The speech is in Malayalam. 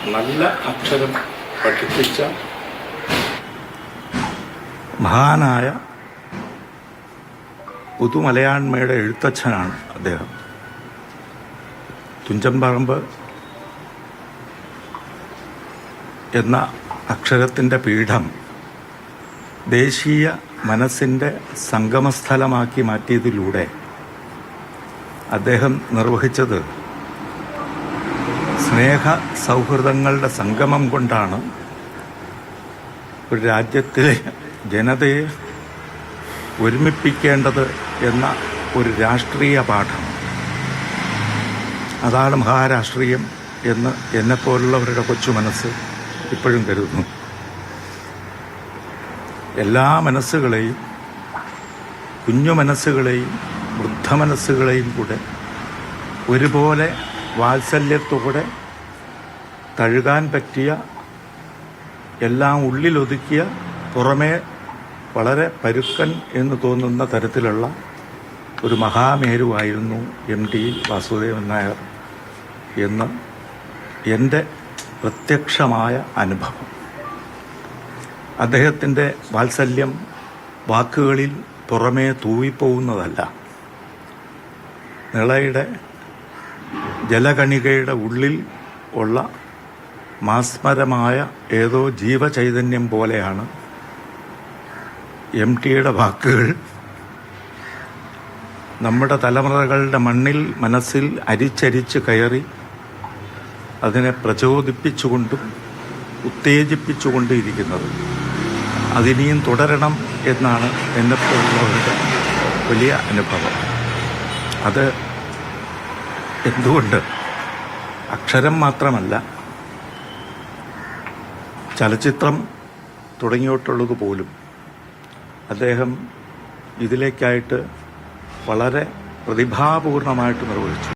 നല്ല അക്ഷരം പഠിപ്പിച്ച മഹാനായ പുതുമലയാണ്മയുടെ എഴുത്തച്ഛനാണ് അദ്ദേഹം. തുഞ്ചൻപറമ്പ് എന്ന അക്ഷരത്തിൻ്റെ പീഠം ദേശീയ മനസ്സിൻ്റെ സംഗമസ്ഥലമാക്കി മാറ്റിയതിലൂടെ അദ്ദേഹം നിർവഹിച്ചത് സ്നേഹ സൗഹൃദങ്ങളുടെ സംഗമം കൊണ്ടാണ് ഒരു രാജ്യത്തിലെ ജനതയെ ഒരുമിപ്പിക്കേണ്ടത് എന്ന ഒരു രാഷ്ട്രീയ പാഠം. അതാണ് മഹാരാഷ്ട്രീയം എന്ന് എന്നെപ്പോലുള്ളവരുടെ കൊച്ചു മനസ്സ് ഇപ്പോഴും കരുതുന്നു. എല്ലാ മനസ്സുകളെയും, കുഞ്ഞു മനസ്സുകളെയും വൃദ്ധ മനസ്സുകളെയും കൂടെ ഒരുപോലെ വാത്സല്യത്തോടെ തഴുകാൻ പറ്റിയ, എല്ലാം ഉള്ളിലൊതുക്കിയ, പുറമേ വളരെ പരുക്കൻ എന്ന് തോന്നുന്ന തരത്തിലുള്ള ഒരു മഹാമേരുവായിരുന്നു MT വാസുദേവൻ നായർ എന്ന് എൻ്റെ പ്രത്യക്ഷമായ അനുഭവം. അദ്ദേഹത്തിൻ്റെ വാത്സല്യം വാക്കുകളിൽ പുറമേ തൂവിപ്പോകുന്നതല്ല. നിളയുടെ ജലകണികയുടെ ഉള്ളിൽ ഉള്ള മാസ്മരമായ ഏതോ ജീവചൈതന്യം പോലെയാണ് MTയുടെ വാക്കുകൾ നമ്മുടെ തലമുറകളുടെ മണ്ണിൽ, മനസ്സിൽ അരിച്ചരിച്ച് കയറി അതിനെ പ്രചോദിപ്പിച്ചുകൊണ്ടും ഉത്തേജിപ്പിച്ചുകൊണ്ടും ഇരിക്കുന്നത്. അതിനിയും തുടരണം എന്നാണ് എന്നെപ്പോലുള്ളവരുടെ വലിയ അനുഭവം. അത് എന്തുകൊണ്ട് അക്ഷരം മാത്രമല്ല, ചലച്ചിത്രം തുടങ്ങിയിട്ടുള്ളത് പോലും അദ്ദേഹം ഇതിലേക്കായിട്ട് വളരെ പ്രതിഭാപൂർണമായിട്ട് നിർവഹിച്ചു.